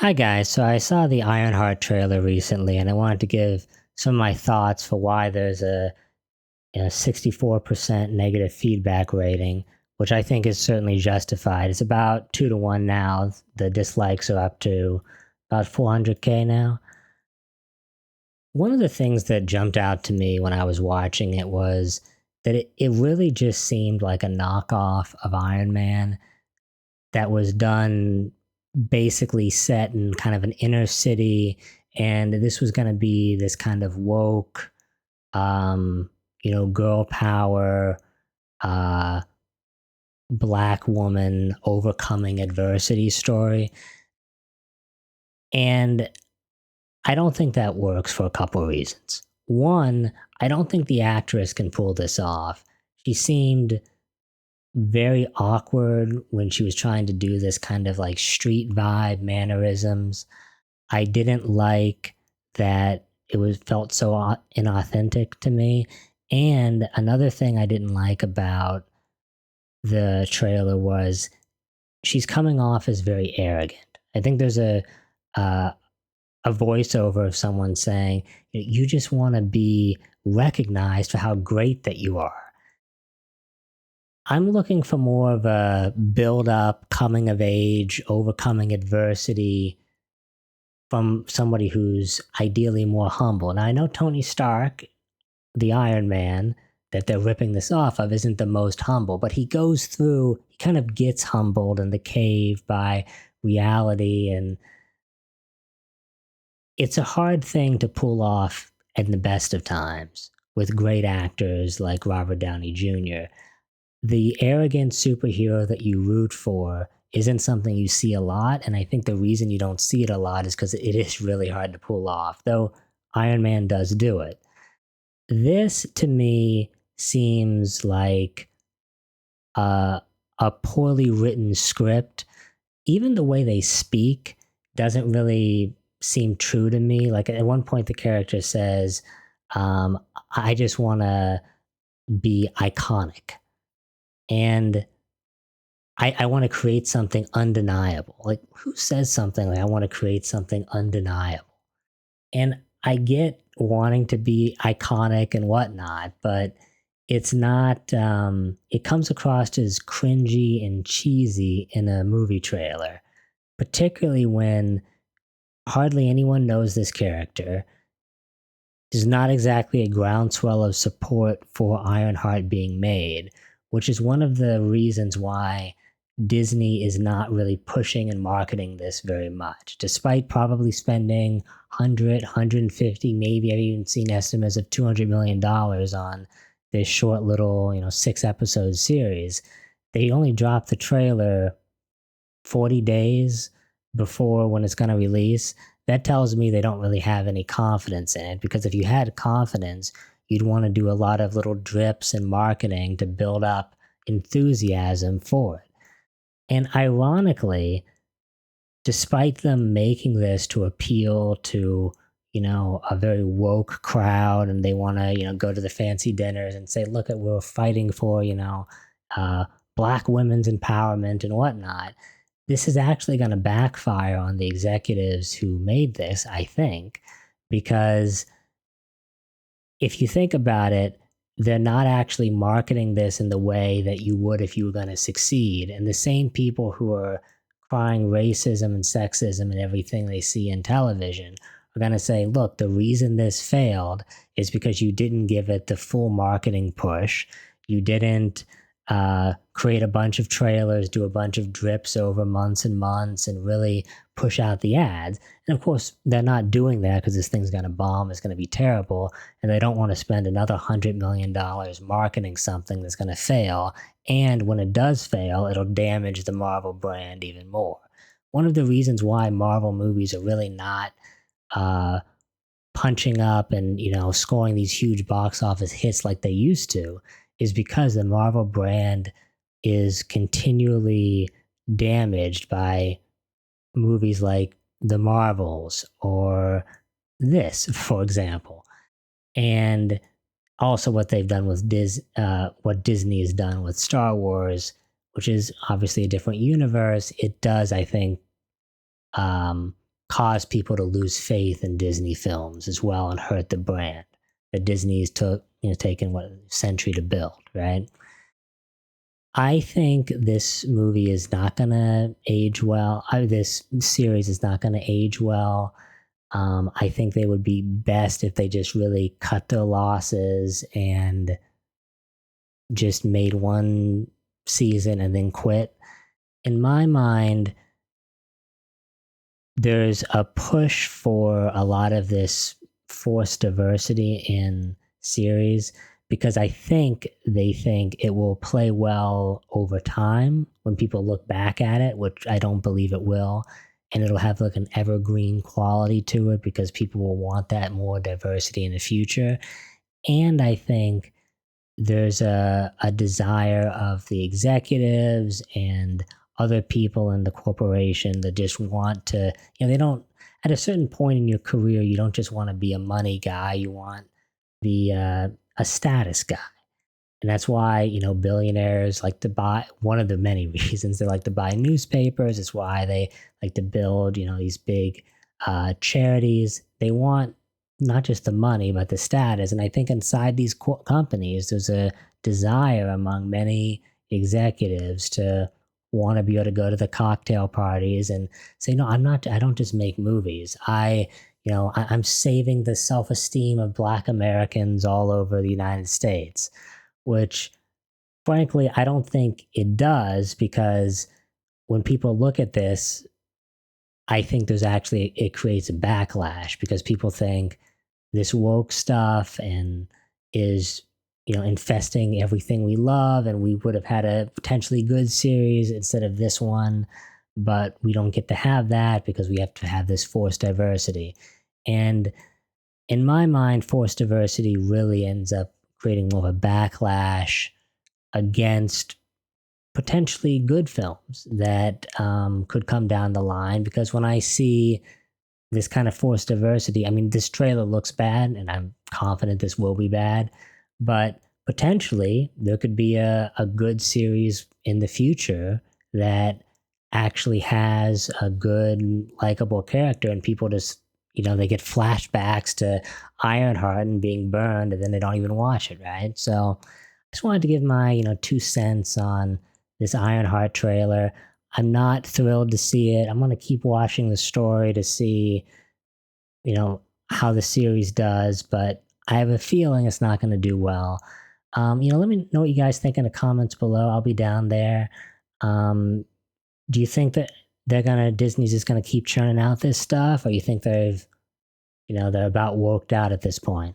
Hi guys, so I saw the Ironheart trailer recently and I wanted to give some of my thoughts for why there's a 64% negative feedback rating, which I think is certainly justified. It's about 2 to 1 now. The dislikes are up to about 400K now. One of the things that jumped out to me when I was watching it was that it really just seemed like a knockoff of Iron Man that was done basically set in kind of an inner city, and this was going to be this kind of woke, um girl power, uh black woman overcoming adversity story. And I don't think that works for a couple of reasons. One, I don't think the actress can pull this off. She seemed very awkward when she was trying to do this kind of like street vibe mannerisms. I didn't like that it was felt so inauthentic to me. And another thing I didn't like about the trailer was she's coming off as very arrogant. I think there's uh, a voiceover of someone saying, "You just want to be recognized for how great that you are." I'm looking for more of a build up, coming of age, overcoming adversity from somebody who's ideally more humble. Now, I know Tony Stark, the Iron Man, that they're ripping this off of, isn't the most humble, but he goes through, he kind of gets humbled in the cave by reality. And it's a hard thing to pull off in the best of times with great actors like Robert Downey Jr. The arrogant superhero that you root for isn't something you see a lot. And I think the reason you don't see it a lot is because it is really hard to pull off, though Iron Man does do it. This to me seems like a, a poorly written script. Even the way they speak doesn't really seem true to me. Like at one point, the character says, I just want to be iconic. And I want to create something undeniable. Like, who says something like, I want to create something undeniable? And I get wanting to be iconic and whatnot, but it's not, it comes across as cringy and cheesy in a movie trailer, particularly when hardly anyone knows this character. There's not exactly a groundswell of support for Ironheart being made, which is one of the reasons why Disney is not really pushing and marketing this very much, despite probably spending 150, maybe I've even seen estimates of $200 million on this short little, 6 episode series. They only dropped the trailer 40 days before when it's going to release. That tells me they don't really have any confidence in it, because if you had confidence, you'd want to do a lot of little drips and marketing to build up enthusiasm for it. And ironically, despite them making this to appeal to, a very woke crowd, and they want to, go to the fancy dinners and say, look at, we're fighting for, uh, black women's empowerment and whatnot. This is actually going to backfire on the executives who made this, I think, because if you think about it, they're not actually marketing this in the way that you would if you were going to succeed. And the same people who are crying racism and sexism and everything they see in television are going to say, look, the reason this failed is because you didn't give it the full marketing push. You didn't create a bunch of trailers, do a bunch of drips over months and months, and really push out the ads. And of course, they're not doing that because this thing's going to bomb, it's going to be terrible, and they don't want to spend another $100 million marketing something that's going to fail. And when it does fail, it'll damage the Marvel brand even more. One of the reasons why Marvel movies are really not uh, punching up and scoring these huge box office hits like they used to is because the Marvel brand is continually damaged by movies like The Marvels or this, for example. And also what they've done with what Disney has done with Star Wars, which is obviously a different universe. It does, I think, cause people to lose faith in Disney films as well and hurt the brand that Disney's took, taken what, a century to build, right? I think this movie is not going to age well. This series is not going to age well. I think they would be best if they just really cut their losses and just made one season and then quit. In my mind, there's a push for a lot of this forced diversity in series because I think they think it will play well over time when people look back at it, which I don't believe it will. And it'll have like an evergreen quality to it because people will want that more diversity in the future. And I think there's a desire of the executives and other people in the corporation that just want to, they don't, at a certain point in your career, you don't just want to be a money guy, you want the a status guy. And that's why, billionaires like to buy, one of the many reasons they like to buy newspapers. It's why they like to build, these big charities. They want not just the money, but the status. And I think inside these companies, there's a desire among many executives to want to be able to go to the cocktail parties and say, no, I don't just make movies. I'm saving the self esteem of Black Americans all over the United States, which frankly, I don't think it does because when people look at this, I think it creates a backlash because people think this woke stuff and is, infesting everything we love. And we would have had a potentially good series instead of this one, but we don't get to have that because we have to have this forced diversity. And in my mind, forced diversity really ends up creating more of a backlash against potentially good films that could come down the line. Because when I see this kind of forced diversity, I mean, this trailer looks bad, and I'm confident this will be bad, but potentially there could be a good series in the future that actually has a good, likable character, and people just, they get flashbacks to Ironheart and being burned, and then they don't even watch it, right? So I just wanted to give my, 2 cents on this Ironheart trailer. I'm not thrilled to see it. I'm going to keep watching the story to see, how the series does, but I have a feeling it's not going to do well. Let me know what you guys think in the comments below. I'll be down there. Do you think that Disney's just gonna keep churning out this stuff, or you think they're about woked out at this point?